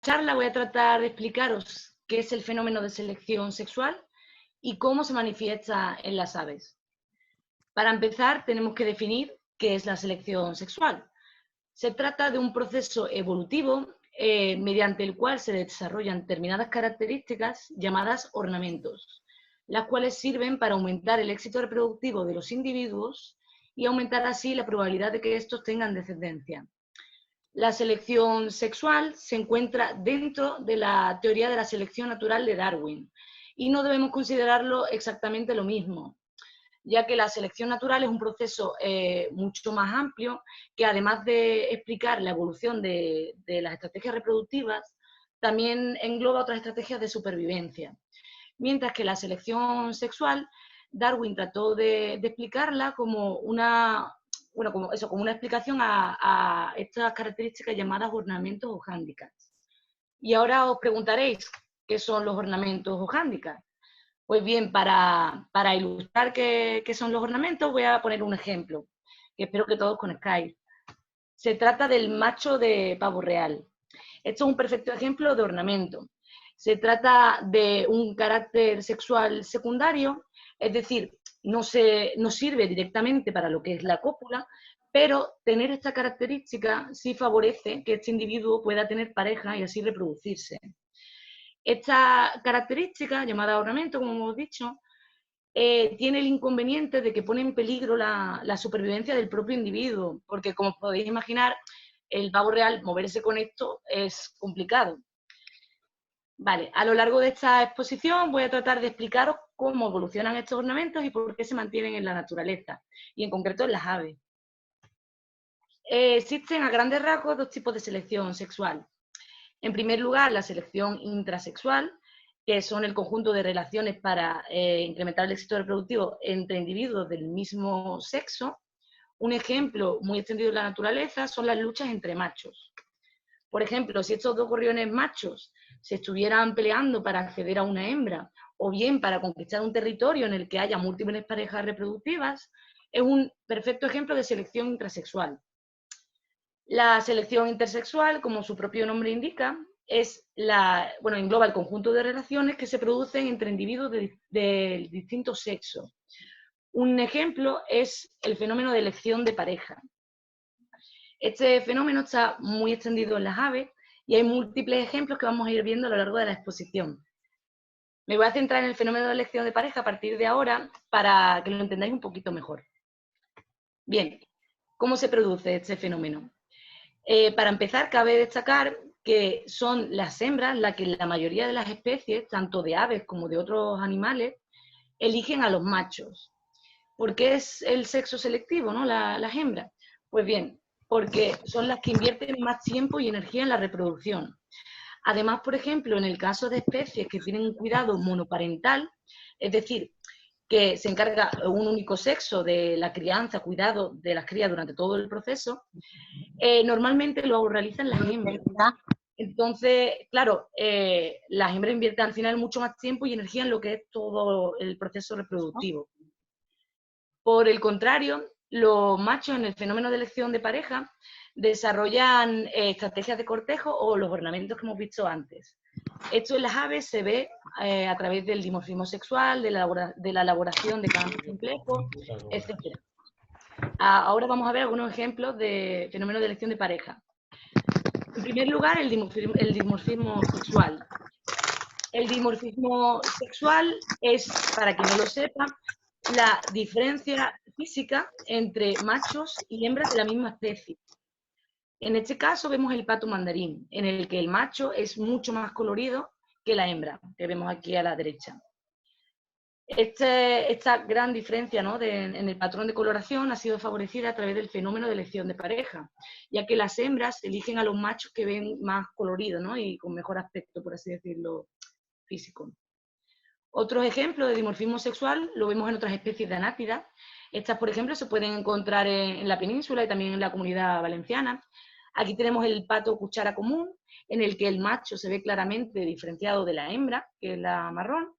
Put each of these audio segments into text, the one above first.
charla voy a tratar de explicaros qué es el fenómeno de selección sexual y cómo se manifiesta en las aves. Para empezar, tenemos que definir qué es la selección sexual. Se trata de un proceso evolutivo mediante el cual se desarrollan determinadas características llamadas ornamentos, las cuales sirven para aumentar el éxito reproductivo de los individuos y aumentar así la probabilidad de que estos tengan descendencia. La selección sexual se encuentra dentro de la teoría de la selección natural de Darwin y no debemos considerarlo exactamente lo mismo, ya que la selección natural es un proceso mucho más amplio que, además de explicar la evolución de las estrategias reproductivas, también engloba otras estrategias de supervivencia. Mientras que la selección sexual, Darwin trató de explicarla como una, bueno, como una explicación a estas características llamadas ornamentos o hándicaps. Y ahora os preguntaréis, ¿qué son los ornamentos o hándicaps? Pues bien, para ilustrar qué son los ornamentos, voy a poner un ejemplo, que espero que todos conozcáis. Se trata del macho de pavo real. Esto es un perfecto ejemplo de ornamento. Se trata de un carácter sexual secundario, es decir, no sirve directamente para lo que es la cópula, pero tener esta característica sí favorece que este individuo pueda tener pareja y así reproducirse. Esta característica, llamada ornamento, como hemos dicho, tiene el inconveniente de que pone en peligro la supervivencia del propio individuo, porque, como podéis imaginar, el pavo real, moverse con esto es complicado. Vale, a lo largo de esta exposición voy a tratar de explicaros cómo evolucionan estos ornamentos y por qué se mantienen en la naturaleza, y en concreto en las aves. Existen a grandes rasgos dos tipos de selección sexual. En primer lugar, la selección intrasexual, que son el conjunto de relaciones para incrementar el éxito reproductivo entre individuos del mismo sexo. Un ejemplo muy extendido en la naturaleza son las luchas entre machos. Por ejemplo, si estos dos gorriones machos se estuvieran peleando para acceder a una hembra o bien para conquistar un territorio en el que haya múltiples parejas reproductivas, es un perfecto ejemplo de selección intrasexual. La selección intersexual, como su propio nombre indica, engloba el conjunto de relaciones que se producen entre individuos de distintos sexos. Un ejemplo es el fenómeno de elección de pareja. Este fenómeno está muy extendido en las aves y hay múltiples ejemplos que vamos a ir viendo a lo largo de la exposición. Me voy a centrar en el fenómeno de elección de pareja a partir de ahora para que lo entendáis un poquito mejor. Bien, ¿cómo se produce este fenómeno? Para empezar, cabe destacar que son las hembras las que la mayoría de las especies, tanto de aves como de otros animales, eligen a los machos. ¿Por qué es el sexo selectivo, ¿no? Las hembras? Pues bien, porque son las que invierten más tiempo y energía en la reproducción. Además, por ejemplo, en el caso de especies que tienen un cuidado monoparental, es decir, que se encarga un único sexo de la crianza, cuidado de las crías durante todo el proceso, normalmente lo realizan las hembras. Entonces, claro, las hembras invierten al final mucho más tiempo y energía en lo que es todo el proceso reproductivo. Por el contrario, los machos en el fenómeno de elección de pareja desarrollan estrategias de cortejo o los ornamentos que hemos visto antes. Esto en las aves se ve a través del dimorfismo sexual, de la elaboración de cantos complejos, etc. Ahora vamos a ver algunos ejemplos de fenómenos de elección de pareja. En primer lugar, el dimorfismo sexual. El dimorfismo sexual es, para quien no lo sepa, la diferencia física entre machos y hembras de la misma especie. En este caso vemos el pato mandarín, en el que el macho es mucho más colorido que la hembra, que vemos aquí a la derecha. Esta gran diferencia, ¿no?, en el patrón de coloración ha sido favorecida a través del fenómeno de elección de pareja, ya que las hembras eligen a los machos que ven más coloridos, ¿no?, y con mejor aspecto, por así decirlo, físico. Otros ejemplos de dimorfismo sexual lo vemos en otras especies de anátidas. Estas, por ejemplo, se pueden encontrar en la península y también en la Comunidad Valenciana. Aquí tenemos el pato cuchara común, en el que el macho se ve claramente diferenciado de la hembra, que es la marrón,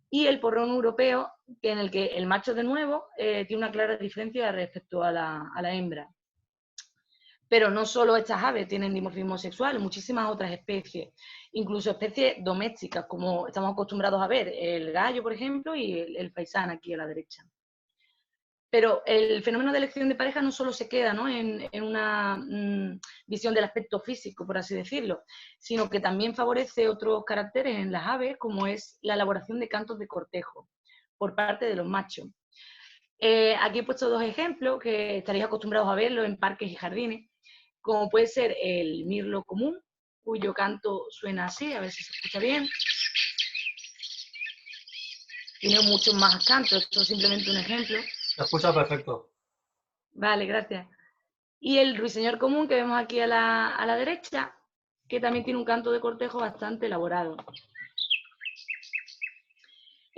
y el porrón europeo, en el que el macho, de nuevo, tiene una clara diferencia respecto a la hembra. Pero no solo estas aves tienen dimorfismo sexual, muchísimas otras especies, incluso especies domésticas, como estamos acostumbrados a ver, el gallo, por ejemplo, y el faisán aquí a la derecha. Pero el fenómeno de elección de pareja no solo se queda, ¿no?, en una visión del aspecto físico, por así decirlo, sino que también favorece otros caracteres en las aves, como es la elaboración de cantos de cortejo por parte de los machos. Aquí he puesto dos ejemplos que estaréis acostumbrados a verlo en parques y jardines, como puede ser el mirlo común, cuyo canto suena así, a ver si se escucha bien. Tiene muchos más cantos, esto es simplemente un ejemplo. Se escucha perfecto. Vale, gracias. Y el ruiseñor común que vemos aquí a la derecha, que también tiene un canto de cortejo bastante elaborado.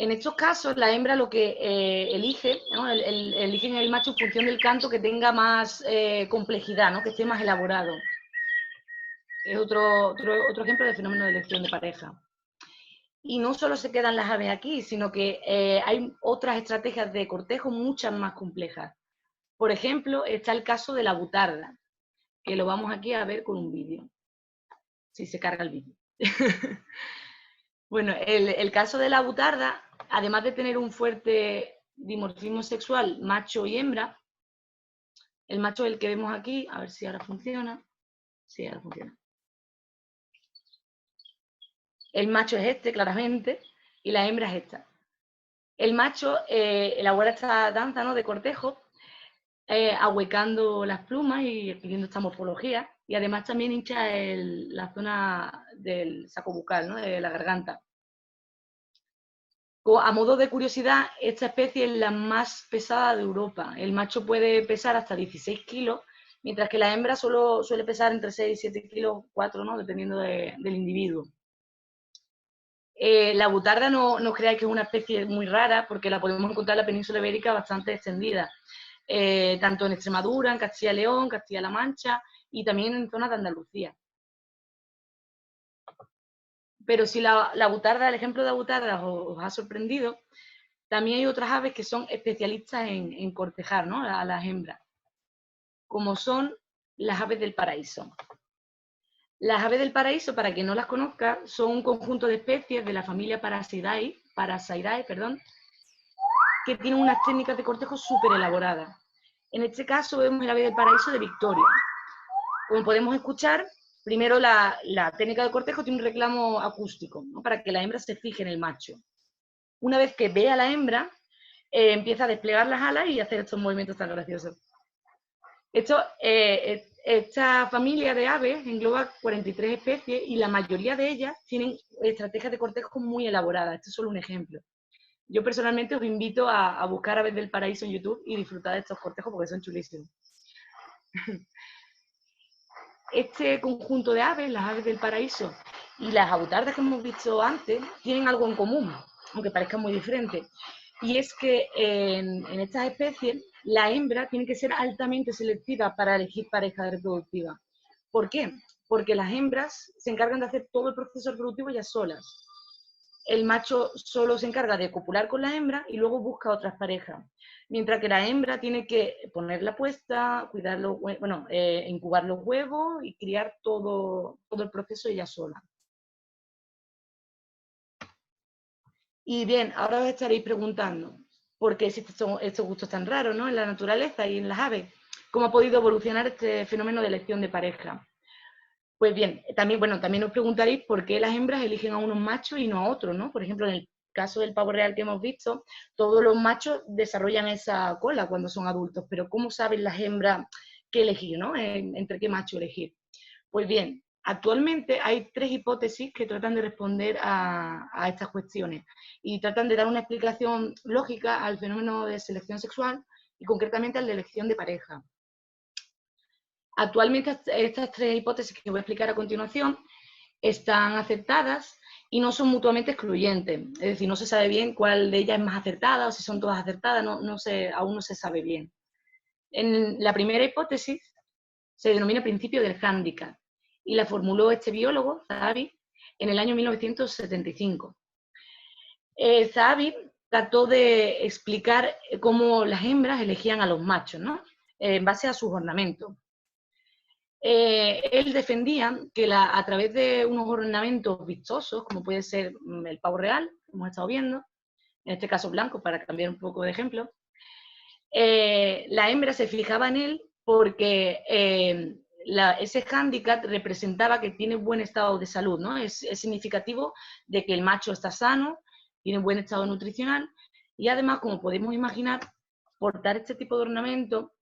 En estos casos, la hembra lo que elige, ¿no?, eligen el macho en función del canto que tenga más complejidad, ¿no?, que esté más elaborado. Es otro ejemplo de fenómeno de elección de pareja. Y no solo se quedan las aves aquí, sino que hay otras estrategias de cortejo muchas más complejas. Por ejemplo, está el caso de la butarda, que lo vamos aquí a ver con un vídeo, si se carga el vídeo. Bueno, el caso de la butarda, además de tener un fuerte dimorfismo sexual macho y hembra, el macho es el que vemos aquí, a ver si ahora funciona. Sí, ahora funciona. El macho es este, claramente, y la hembra es esta. El macho elabora esta danza, ¿no?, de cortejo, ahuecando las plumas y adquiriendo esta morfología, y además también hincha la zona del saco bucal, ¿no?, de la garganta. A modo de curiosidad, esta especie es la más pesada de Europa. El macho puede pesar hasta 16 kilos, mientras que la hembra solo suele pesar entre 6 y 7 kilos, 4, ¿no?, dependiendo del individuo. La butarda no creáis que es una especie muy rara, porque la podemos encontrar en la península ibérica bastante extendida, tanto en Extremadura, en Castilla y León, Castilla-La Mancha y también en zonas de Andalucía. Pero si la butarda, el ejemplo de la butarda os ha sorprendido, también hay otras aves que son especialistas en cortejar, ¿no?, a las hembras, como son las aves del paraíso. Las aves del paraíso, para quien no las conozca, son un conjunto de especies de la familia Parasauridae, que tienen unas técnicas de cortejo súper elaboradas. En este caso vemos el ave del paraíso de Victoria. Como podemos escuchar, primero la técnica de cortejo tiene un reclamo acústico, ¿no?, para que la hembra se fije en el macho. Una vez que ve a la hembra, empieza a desplegar las alas y hacer estos movimientos tan graciosos. Esta familia de aves engloba 43 especies y la mayoría de ellas tienen estrategias de cortejo muy elaboradas. Este es solo un ejemplo. Yo personalmente os invito a buscar aves del paraíso en YouTube y disfrutar de estos cortejos porque son chulísimos. Este conjunto de aves, las aves del paraíso y las abutardas que hemos visto antes, tienen algo en común, aunque parezcan muy diferentes. Y es que en estas especies la hembra tiene que ser altamente selectiva para elegir pareja reproductiva. ¿Por qué? Porque las hembras se encargan de hacer todo el proceso reproductivo ellas solas. El macho solo se encarga de copular con la hembra y luego busca otras parejas. Mientras que la hembra tiene que poner la puesta, cuidar incubar los huevos y criar todo el proceso ella sola. Y bien, ahora os estaréis preguntando, ¿por qué existen estos gustos tan raros, ¿no?, en la naturaleza y en las aves? ¿Cómo ha podido evolucionar este fenómeno de elección de pareja? Pues bien, también os preguntaréis por qué las hembras eligen a unos machos y no a otros, ¿no? Por ejemplo, en el caso del pavo real que hemos visto, todos los machos desarrollan esa cola cuando son adultos, pero ¿cómo saben las hembras qué elegir, ¿no?, entre qué macho elegir? Pues bien, actualmente hay 3 hipótesis que tratan de responder a estas cuestiones y tratan de dar una explicación lógica al fenómeno de selección sexual y concretamente al de elección de pareja. Actualmente estas 3 hipótesis que voy a explicar a continuación están aceptadas y no son mutuamente excluyentes. Es decir, no se sabe bien cuál de ellas es más acertada o si son todas acertadas, aún no se sabe bien. En la primera hipótesis se denomina principio del hándicap y la formuló este biólogo, Zahavi, en el año 1975. Zahavi trató de explicar cómo las hembras elegían a los machos, ¿no?, en base a sus ornamentos. él defendía que a través de unos ornamentos vistosos, como puede ser el pavo real, como hemos estado viendo, en este caso blanco, para cambiar un poco de ejemplo, la hembra se fijaba en él porque ese hándicap representaba que tiene buen estado de salud, ¿no? Es significativo de que el macho está sano, tiene buen estado nutricional y además, como podemos imaginar, portar este tipo de ornamento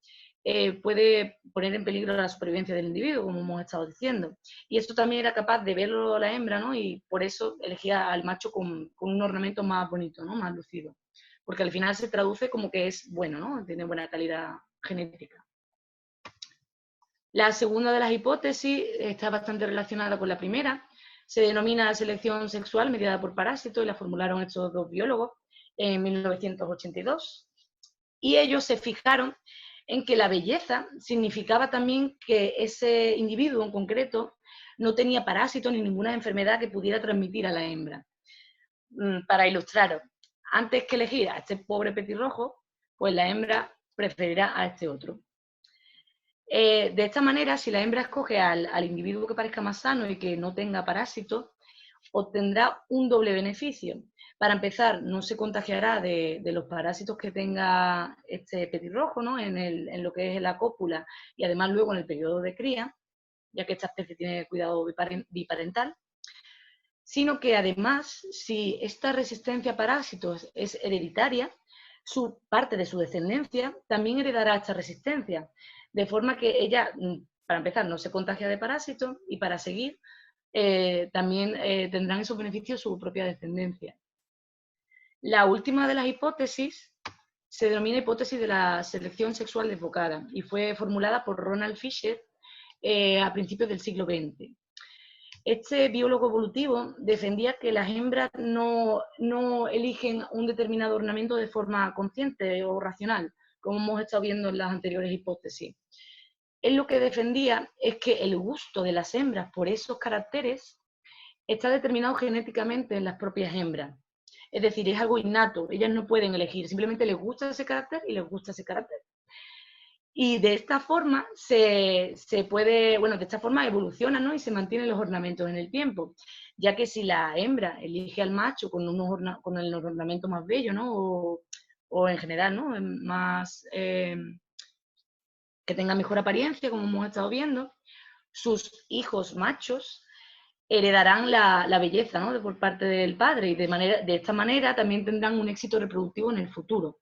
puede poner en peligro la supervivencia del individuo, como hemos estado diciendo. Y esto también era capaz de verlo la hembra, ¿no? Y por eso elegía al macho con un ornamento más bonito, ¿no? Más lucido. Porque al final se traduce como que es bueno, ¿no? Tiene buena calidad genética. La segunda de las hipótesis está bastante relacionada con la primera. Se denomina selección sexual mediada por parásitos y la formularon estos dos biólogos en 1982. Y ellos se fijaron en que la belleza significaba también que ese individuo en concreto no tenía parásitos ni ninguna enfermedad que pudiera transmitir a la hembra. Para ilustraros, antes que elegir a este pobre petirrojo, pues la hembra preferirá a este otro. De esta manera, si la hembra escoge al individuo que parezca más sano y que no tenga parásitos, obtendrá un doble beneficio. Para empezar, no se contagiará de los parásitos que tenga este petirrojo, ¿no? En lo que es la cópula y además luego en el periodo de cría, ya que esta especie tiene cuidado biparental, sino que además, si esta resistencia a parásitos es hereditaria, parte de su descendencia también heredará esta resistencia, de forma que ella, para empezar, no se contagia de parásitos y para seguir, también tendrán esos beneficios su propia descendencia. La última de las hipótesis se denomina hipótesis de la selección sexual desbocada y fue formulada por Ronald Fisher a principios del siglo XX. Este biólogo evolutivo defendía que las hembras no eligen un determinado ornamento de forma consciente o racional, como hemos estado viendo en las anteriores hipótesis. Él lo que defendía es que el gusto de las hembras por esos caracteres está determinado genéticamente en las propias hembras. Es decir, es algo innato, ellas no pueden elegir, simplemente les gusta ese carácter y les gusta ese carácter. Y de esta forma se puede, bueno, de esta forma evolucionan, ¿no? Y se mantienen los ornamentos en el tiempo, ya que si la hembra elige al macho con el ornamento más bello, ¿no? O en general, ¿no? Más, que tenga mejor apariencia, como hemos estado viendo, sus hijos machos heredarán la belleza, ¿no? Por parte del padre y de esta manera también tendrán un éxito reproductivo en el futuro.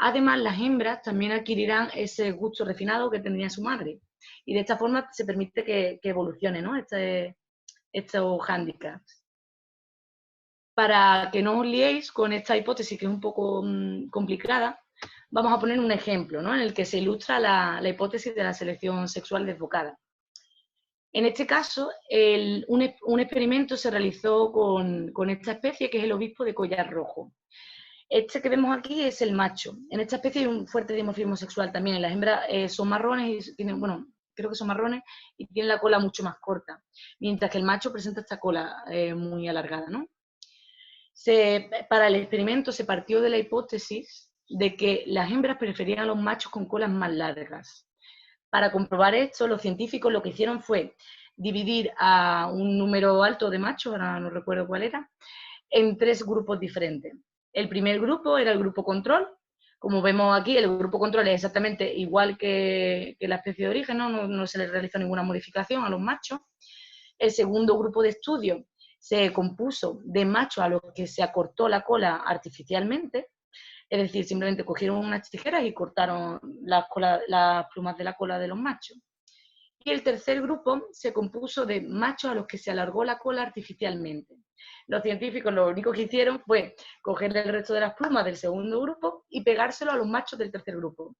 Además, las hembras también adquirirán ese gusto refinado que tendría su madre. Y de esta forma se permite que evolucione, ¿no? Estos hándicaps. Para que no os liéis con esta hipótesis que es un poco complicada, vamos a poner un ejemplo, ¿no? En el que se ilustra la hipótesis de la selección sexual desbocada. En este caso, un experimento se realizó con esta especie, que es el obispo de collar rojo. Este que vemos aquí es el macho. En esta especie hay un fuerte dimorfismo sexual también. Las hembras son marrones y tienen, bueno, creo que son marrones y tienen la cola mucho más corta, mientras que el macho presenta esta cola muy alargada, ¿no? Para el experimento se partió de la hipótesis de que las hembras preferían a los machos con colas más largas. Para comprobar esto, los científicos lo que hicieron fue dividir a un número alto de machos, ahora no recuerdo cuál era, en 3 grupos diferentes. El primer grupo era el grupo control. Como vemos aquí, el grupo control es exactamente igual que la especie de origen, no se le realizó ninguna modificación a los machos. El segundo grupo de estudio se compuso de machos a los que se acortó la cola artificialmente, es decir, simplemente cogieron unas tijeras y cortaron las plumas de la cola de los machos. Y el tercer grupo se compuso de machos a los que se alargó la cola artificialmente. Los científicos lo único que hicieron fue coger el resto de las plumas del segundo grupo y pegárselo a los machos del tercer grupo.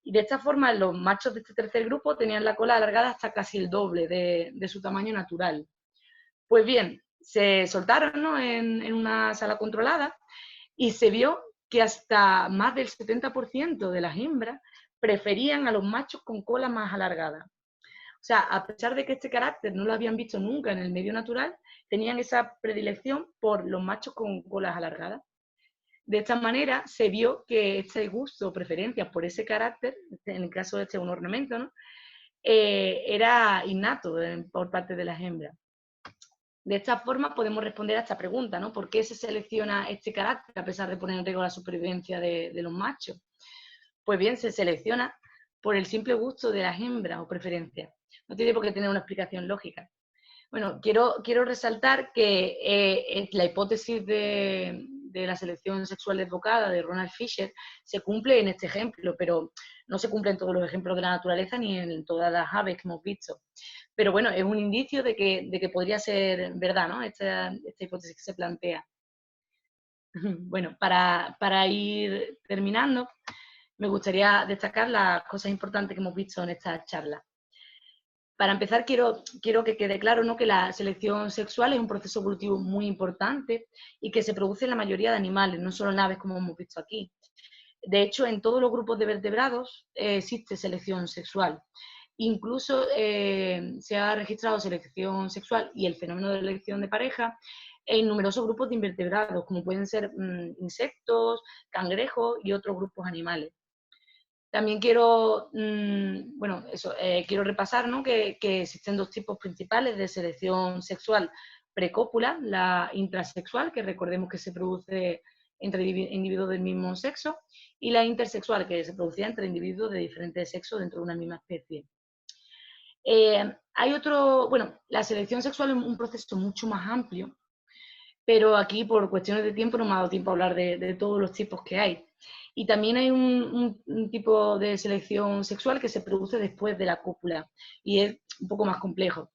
Y de esta forma los machos de este tercer grupo tenían la cola alargada hasta casi el doble de su tamaño natural. Pues bien, se soltaron, ¿no? en una sala controlada y se vio que hasta más del 70% de las hembras preferían a los machos con cola más alargada. O sea, a pesar de que este carácter no lo habían visto nunca en el medio natural, tenían esa predilección por los machos con colas alargadas. De esta manera se vio que este gusto o preferencia por ese carácter, en el caso de este un ornamento, ¿no? era innato por parte de las hembras. De esta forma podemos responder a esta pregunta, ¿no? ¿Por qué se selecciona este carácter a pesar de poner en riesgo la supervivencia de los machos? Pues bien, se selecciona por el simple gusto de las hembras o preferencias. No tiene por qué tener una explicación lógica. Bueno, quiero resaltar que la hipótesis de la selección sexual desbocada de Ronald Fisher se cumple en este ejemplo, pero no se cumple en todos los ejemplos de la naturaleza ni en todas las aves que hemos visto. Pero bueno, es un indicio de que podría ser verdad, ¿no? Esta hipótesis que se plantea. Bueno, para ir terminando, me gustaría destacar las cosas importantes que hemos visto en esta charla. Para empezar, quiero que quede claro, ¿no?, que la selección sexual es un proceso evolutivo muy importante y que se produce en la mayoría de animales, no solo en aves como hemos visto aquí. De hecho, en todos los grupos de vertebrados existe selección sexual. Incluso se ha registrado selección sexual y el fenómeno de elección de pareja en numerosos grupos de invertebrados, como pueden ser insectos, cangrejos y otros grupos animales. También quiero, quiero repasar, ¿no?, que existen dos tipos principales de selección sexual precópula: la intrasexual, que recordemos que se produce entre individuos del mismo sexo, y la intersexual, que se producía entre individuos de diferentes sexos dentro de una misma especie. La selección sexual es un proceso mucho más amplio, pero aquí por cuestiones de tiempo no me ha dado tiempo a hablar de todos los tipos que hay. Y también hay un tipo de selección sexual que se produce después de la cópula y es un poco más complejo.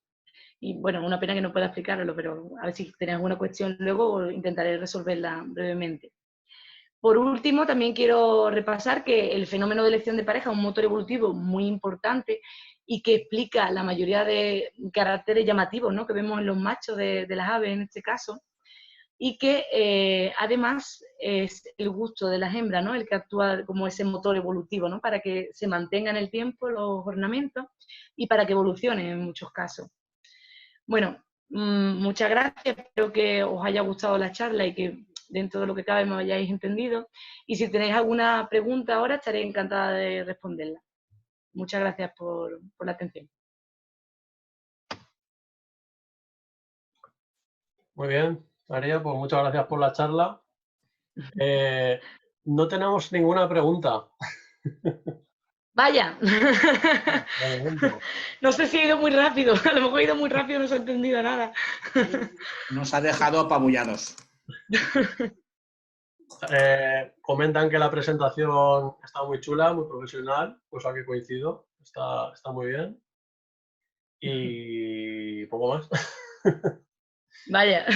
Y bueno, una pena que no pueda explicarlo, pero a ver si tenéis alguna cuestión luego intentaré resolverla brevemente. Por último, también quiero repasar que el fenómeno de elección de pareja es un motor evolutivo muy importante y que explica la mayoría de caracteres llamativos, ¿no?, que vemos en los machos de las aves en este caso, y que además es el gusto de las hembras, ¿no?, el que actúa como ese motor evolutivo, ¿no?, para que se mantengan en el tiempo los ornamentos y para que evolucionen en muchos casos. Bueno, muchas gracias, espero que os haya gustado la charla y que dentro de lo que cabe me hayáis entendido. Y si tenéis alguna pregunta ahora, estaré encantada de responderla. Muchas gracias por la atención. Muy bien, María, pues muchas gracias por la charla. No tenemos ninguna pregunta. ¡Vaya! De momento. No sé si he ido muy rápido, a lo mejor he ido muy rápido, no se ha entendido nada. Nos ha dejado apabullados. Comentan que la presentación está muy chula, muy profesional, cosa que coincido, está muy bien. Y poco más. Vaya.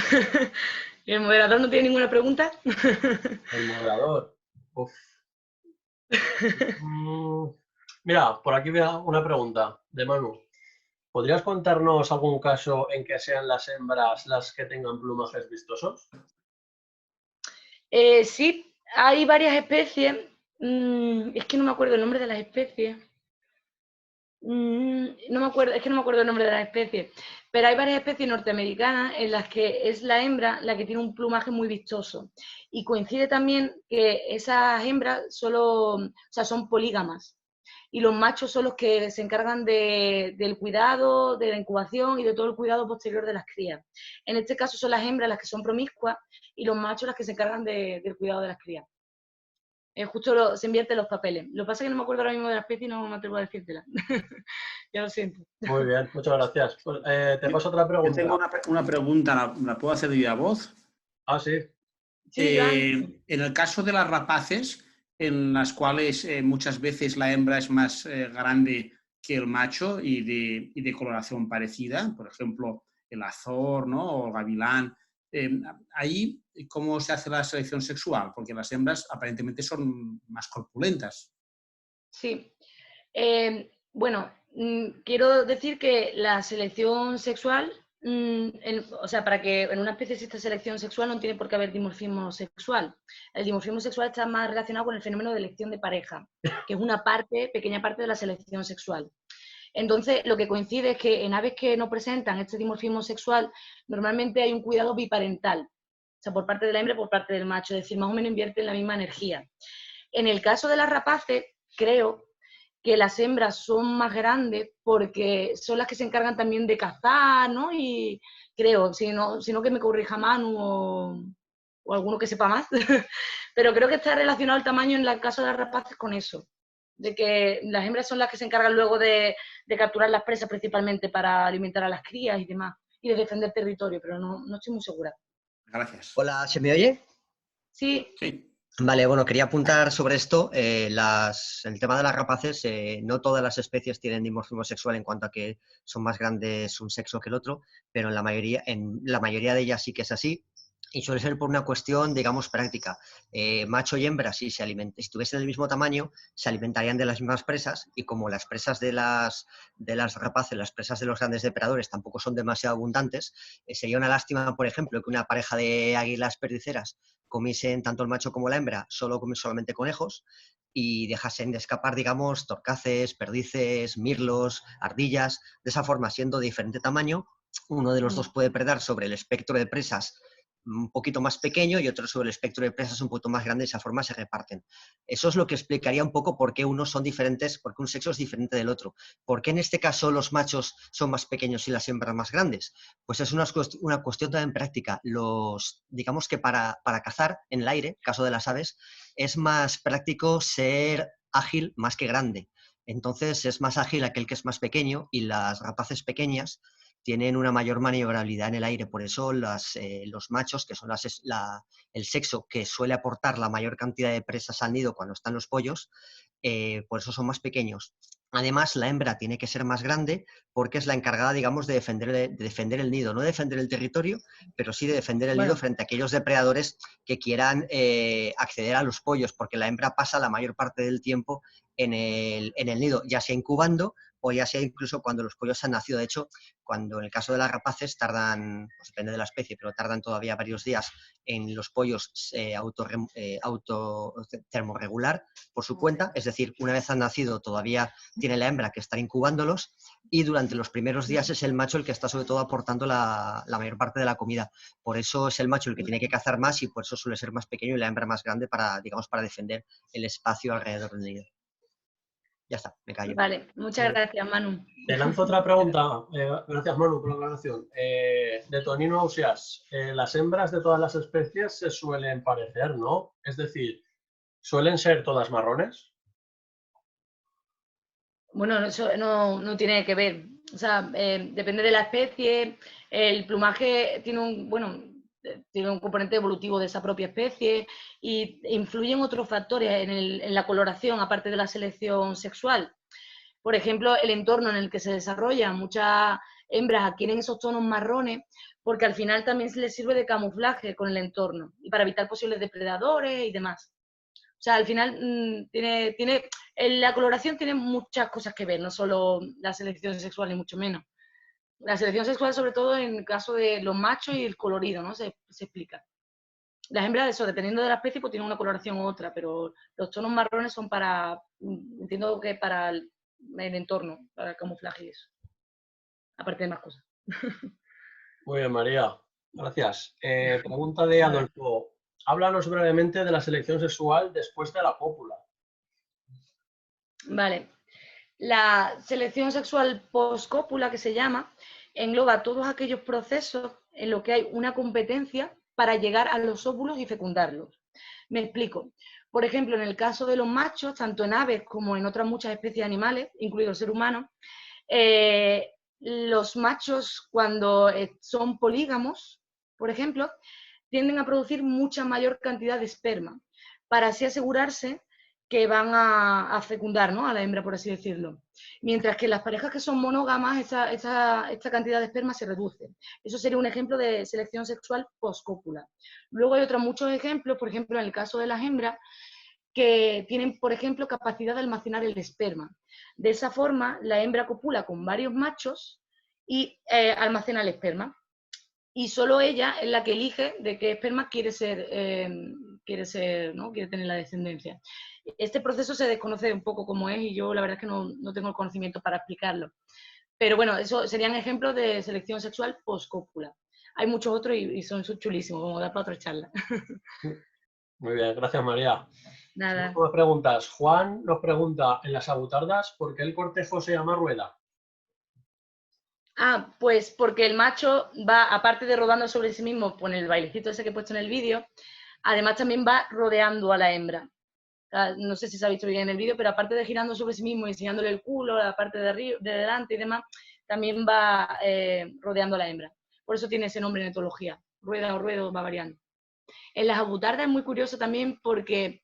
¿Y el moderador no tiene ninguna pregunta? El moderador. Uf. Mira, por aquí veo una pregunta de Manu. ¿Podrías contarnos algún caso en que sean las hembras las que tengan plumajes vistosos? Sí, hay varias especies. Es que no me acuerdo el nombre de las especies. No me acuerdo, es que no me acuerdo el nombre de las especies. Pero hay varias especies norteamericanas en las que es la hembra la que tiene un plumaje muy vistoso. Y coincide también que esas hembras son polígamas. Y los machos son los que se encargan del cuidado, de la incubación y de todo el cuidado posterior de las crías. En este caso son las hembras las que son promiscuas y los machos las que se encargan del cuidado de las crías. Justo se invierten los papeles. Lo que pasa es que no me acuerdo ahora mismo de la especie y no me atrevo a decírtela. Ya lo siento. Muy bien, muchas gracias. Pues, te paso otra pregunta. Yo tengo una pregunta, ¿la puedo hacer de voz? Ah, sí. Sí, En el caso de las rapaces, en las cuales muchas veces la hembra es más grande que el macho y de coloración parecida, por ejemplo, el azor, ¿no?, o el gavilán. Ahí, ¿cómo se hace la selección sexual? Porque las hembras aparentemente son más corpulentas. Sí. Bueno, quiero decir que la selección sexual, para que en una especie exista selección sexual no tiene por qué haber dimorfismo sexual. El dimorfismo sexual está más relacionado con el fenómeno de elección de pareja, que es una pequeña parte de la selección sexual. Entonces, lo que coincide es que en aves que no presentan este dimorfismo sexual, normalmente hay un cuidado biparental, o sea, por parte de la hembra y por parte del macho, es decir, más o menos invierten la misma energía. En el caso de las rapaces, creo que las hembras son más grandes porque son las que se encargan también de cazar, ¿no? Y creo, si no que me corrija Manu o alguno que sepa más, pero creo que está relacionado el tamaño en el caso de las rapaces con eso, de que las hembras son las que se encargan luego de capturar las presas principalmente para alimentar a las crías y demás, y de defender territorio, pero no estoy muy segura. Gracias. Hola, ¿se me oye? Sí. Sí. Vale, bueno, quería apuntar sobre esto, el tema de las rapaces, no todas las especies tienen dimorfismo sexual en cuanto a que son más grandes un sexo que el otro, pero en la mayoría de ellas sí que es así, y suele ser por una cuestión, digamos, práctica. Macho y hembra, si tuviesen el mismo tamaño, se alimentarían de las mismas presas, y como las presas de las rapaces, las presas de los grandes depredadores tampoco son demasiado abundantes, sería una lástima, por ejemplo, que una pareja de águilas perdiceras comiesen tanto el macho como la hembra solamente conejos y dejasen de escapar, digamos, torcaces, perdices, mirlos, ardillas. De esa forma, siendo de diferente tamaño, uno de los dos puede predar sobre el espectro de presas un poquito más pequeño y otro sobre el espectro de presas un poquito más grande, de esa forma se reparten. Eso es lo que explicaría un poco por qué unos son diferentes, por qué un sexo es diferente del otro. ¿Por qué en este caso los machos son más pequeños y las hembras más grandes? Pues es una cuestión también práctica. Digamos que para cazar en el aire, caso de las aves, es más práctico ser ágil más que grande. Entonces es más ágil aquel que es más pequeño, y las rapaces pequeñas tienen una mayor maniobrabilidad en el aire. Por eso los machos, que son el sexo que suele aportar la mayor cantidad de presas al nido cuando están los pollos, por eso son más pequeños. Además, la hembra tiene que ser más grande porque es la encargada, digamos, de defender el nido. No de defender el territorio, pero sí de defender el nido frente a aquellos depredadores que quieran acceder a los pollos, porque la hembra pasa la mayor parte del tiempo en el nido, ya sea incubando o ya sea incluso cuando los pollos han nacido. De hecho, cuando en el caso de las rapaces tardan, pues depende de la especie, pero tardan todavía varios días en los pollos termorregular por su cuenta, es decir, una vez han nacido todavía tiene la hembra que estar incubándolos, y durante los primeros días es el macho el que está sobre todo aportando la mayor parte de la comida. Por eso es el macho el que tiene que cazar más y por eso suele ser más pequeño y la hembra más grande para defender el espacio alrededor del nido. Ya está, me callo. Vale, muchas gracias, Manu. Te lanzo otra pregunta. Gracias, Manu, por la aclaración. De Tonino Ausias, las hembras de todas las especies se suelen parecer, ¿no? Es decir, ¿suelen ser todas marrones? Bueno, eso no tiene que ver. O sea, depende de la especie. El plumaje tiene un componente evolutivo de esa propia especie y influyen otros factores en la coloración, aparte de la selección sexual. Por ejemplo, el entorno en el que se desarrollan. Muchas hembras adquieren esos tonos marrones porque al final también se les sirve de camuflaje con el entorno y para evitar posibles depredadores y demás. O sea, al final la coloración tiene muchas cosas que ver, no solo la selección sexual ni mucho menos. La selección sexual, sobre todo en el caso de los machos y el colorido, ¿no? Se explica. Las hembras, eso, dependiendo de la especie, pues tienen una coloración u otra, pero los tonos marrones son entiendo que para el entorno, para el camuflaje y eso. Aparte de más cosas. Muy bien, María. Gracias. Pregunta de Adolfo. Háblanos brevemente de la selección sexual después de la cópula. Vale. La selección sexual post-cópula, que se llama, engloba todos aquellos procesos en los que hay una competencia para llegar a los óvulos y fecundarlos. Me explico. Por ejemplo, en el caso de los machos, tanto en aves como en otras muchas especies animales, incluido el ser humano, los machos, cuando son polígamos, por ejemplo, tienden a producir mucha mayor cantidad de esperma, para así asegurarse que van a fecundar, ¿no?, a la hembra, por así decirlo. Mientras que en las parejas que son monógamas, esta cantidad de esperma se reduce. Eso sería un ejemplo de selección sexual postcópula. Luego hay otros muchos ejemplos, por ejemplo, en el caso de las hembras, que tienen, por ejemplo, capacidad de almacenar el esperma. De esa forma, la hembra copula con varios machos y almacena el esperma. Y solo ella es la que elige de qué esperma quiere tener la descendencia. Este proceso se desconoce un poco cómo es y yo la verdad es que no tengo el conocimiento para explicarlo. Pero bueno, eso serían ejemplos de selección sexual post-cópula. Hay muchos otros y son chulísimos, como da para otra charla. Muy bien, gracias, María. Nada. Más preguntas. Juan nos pregunta, en las avutardas, ¿por qué el cortejo se llama rueda? Ah, pues porque el macho va, aparte de rodando sobre sí mismo con el bailecito ese que he puesto en el vídeo, además también va rodeando a la hembra. No sé si se ha visto bien en el vídeo, pero aparte de girando sobre sí mismo y enseñándole el culo, la parte de arriba, de delante y demás, también va rodeando a la hembra. Por eso tiene ese nombre en etología. Rueda o ruedo va variando. En las avutardas es muy curioso también porque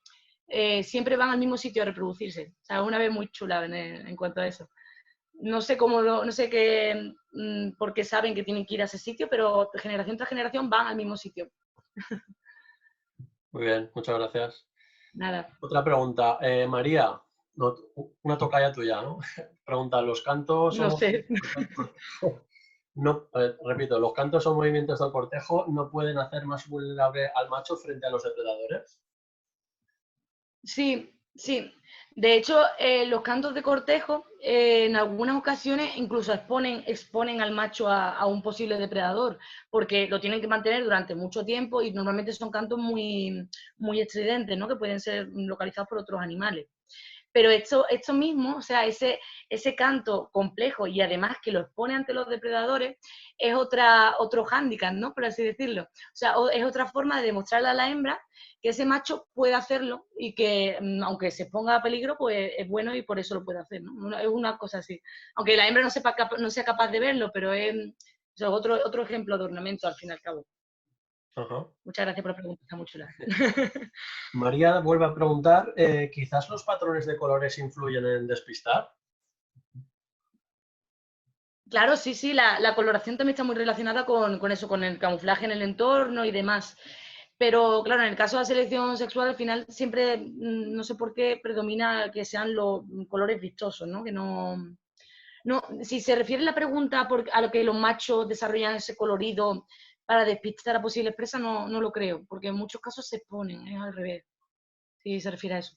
siempre van al mismo sitio a reproducirse. O sea, una vez muy chula en cuanto a eso. No sé cómo, no sé qué, por qué saben que tienen que ir a ese sitio, pero generación tras generación van al mismo sitio. Muy bien, muchas gracias. Nada. Otra pregunta. María, una tocaya tuya, ¿no? Pregunta, ¿los cantos No sé. no, repito, los cantos o movimientos del cortejo no pueden hacer más vulnerable al macho frente a los depredadores? Sí, sí. De hecho, los cantos de cortejo en algunas ocasiones incluso exponen al macho a un posible depredador, porque lo tienen que mantener durante mucho tiempo y normalmente son cantos muy estridentes, ¿no? Que pueden ser localizados por otros animales. Pero esto mismo, o sea, ese canto complejo y además que lo expone ante los depredadores, es otro hándicap, ¿no? Por así decirlo. O sea, es otra forma de demostrarle a la hembra que ese macho puede hacerlo y que, aunque se ponga a peligro, pues es bueno y por eso lo puede hacer, ¿no? Es una cosa así. Aunque la hembra no sea capaz de verlo, pero es otro ejemplo de ornamento, al fin y al cabo. Ajá. Muchas gracias por la pregunta, está muy chula. María vuelve a preguntar, ¿quizás los patrones de colores influyen en despistar? Claro, sí, sí, la coloración también está muy relacionada con eso, con el camuflaje en el entorno y demás. Pero claro, en el caso de la selección sexual, al final siempre, no sé por qué, predomina que sean los colores vistosos, ¿no? Que no, si se refiere la pregunta a lo que los machos desarrollan ese colorido para despistar a posibles presas, no lo creo, porque en muchos casos se exponen, es al revés, si se refiere a eso.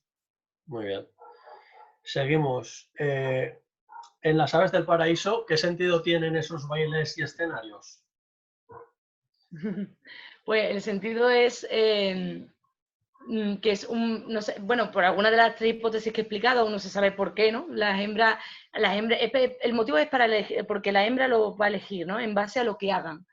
Muy bien. Seguimos. En las aves del paraíso, ¿qué sentido tienen esos bailes y escenarios? Pues el sentido es que es no sé, bueno, por alguna de las tres hipótesis que he explicado, no se sabe por qué, ¿no? El motivo es para elegir, porque la hembra lo va a elegir, ¿no? En base a lo que hagan.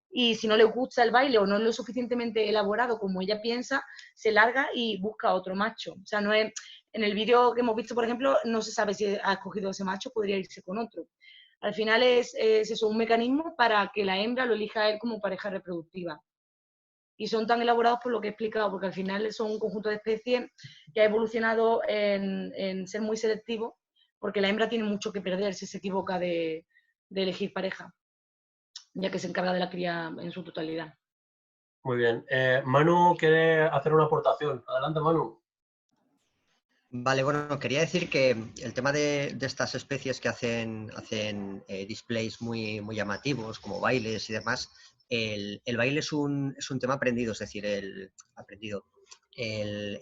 Y si no le gusta el baile o no es lo suficientemente elaborado como ella piensa, se larga y busca otro macho. O sea, no es, en el vídeo que hemos visto, por ejemplo, no se sabe si ha escogido ese macho, podría irse con otro. Al final es eso, un mecanismo para que la hembra lo elija a él como pareja reproductiva. Y son tan elaborados por lo que he explicado, porque al final son un conjunto de especies que ha evolucionado en ser muy selectivo, porque la hembra tiene mucho que perder si se equivoca de elegir pareja, ya que se encarga de la cría en su totalidad. Muy bien. Manu quiere hacer una aportación. Adelante, Manu. Vale, bueno, quería decir que el tema de estas especies que hacen displays muy llamativos, como bailes y demás, el baile es un tema aprendido, es decir, el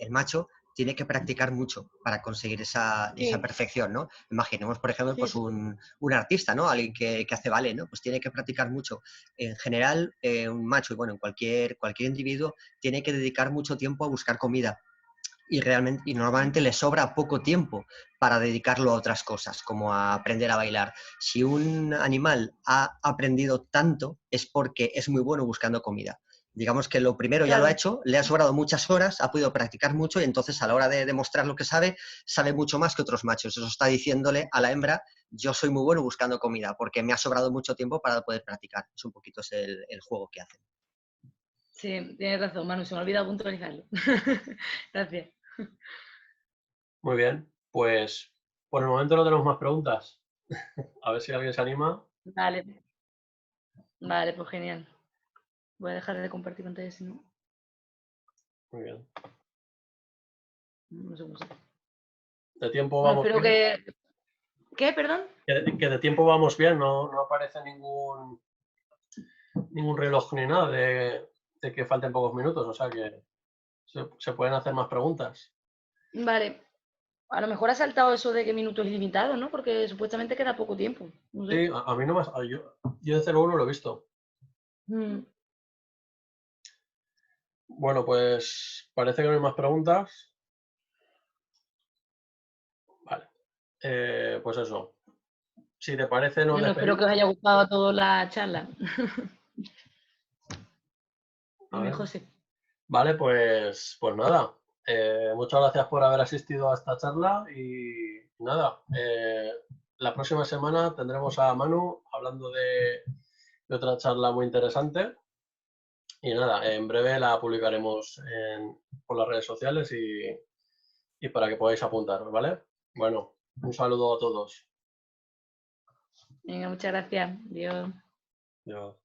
macho tiene que practicar mucho para conseguir esa Sí, perfección, ¿no? Imaginemos, por ejemplo, sí, pues sí. un artista, ¿no? Alguien que hace ballet, ¿no? Pues tiene que practicar mucho. En general, un macho, y bueno, en cualquier individuo, tiene que dedicar mucho tiempo a buscar comida y normalmente le sobra poco tiempo para dedicarlo a otras cosas, como a aprender a bailar. Si un animal ha aprendido tanto es porque es muy bueno buscando comida. Digamos que lo primero ya lo ha Claro, hecho, le ha sobrado muchas horas, ha podido practicar mucho y entonces a la hora de demostrar lo que sabe, sabe mucho más que otros machos. Eso está diciéndole a la hembra, yo soy muy bueno buscando comida porque me ha sobrado mucho tiempo para poder practicar. Es un poquito el juego que hacen. sí, tienes razón, Manu, se me ha olvidado puntualizarlo. Gracias. Muy bien. Pues por el momento no tenemos más preguntas. A ver si alguien se anima. Vale, vale, pues genial. Voy a dejar de compartir pantalla si no. Muy bien. No sé cómo se hace. De tiempo Bueno, vamos espero bien. que. ¿Qué? Perdón. Que de tiempo vamos bien, no aparece ningún reloj ni nada de que falten pocos minutos, o sea que se pueden hacer más preguntas. Vale. A lo mejor ha saltado eso de que minutos ilimitados, ¿no? Porque supuestamente queda poco tiempo. No Sí, sé. a mí no más. Yo desde luego no lo he visto. Mm, Bueno, pues parece que no hay más preguntas. pues eso. Si te parece, nos Bueno, espero que os haya gustado a todos la charla. Dime, José. Vale, pues nada. Muchas gracias por haber asistido a esta charla y nada. La próxima semana tendremos a Manu hablando de otra charla muy interesante. Y nada, en breve la publicaremos por las redes sociales y para que podáis apuntar, ¿vale? Bueno, un saludo a todos. Venga, muchas gracias. Adiós. Adiós.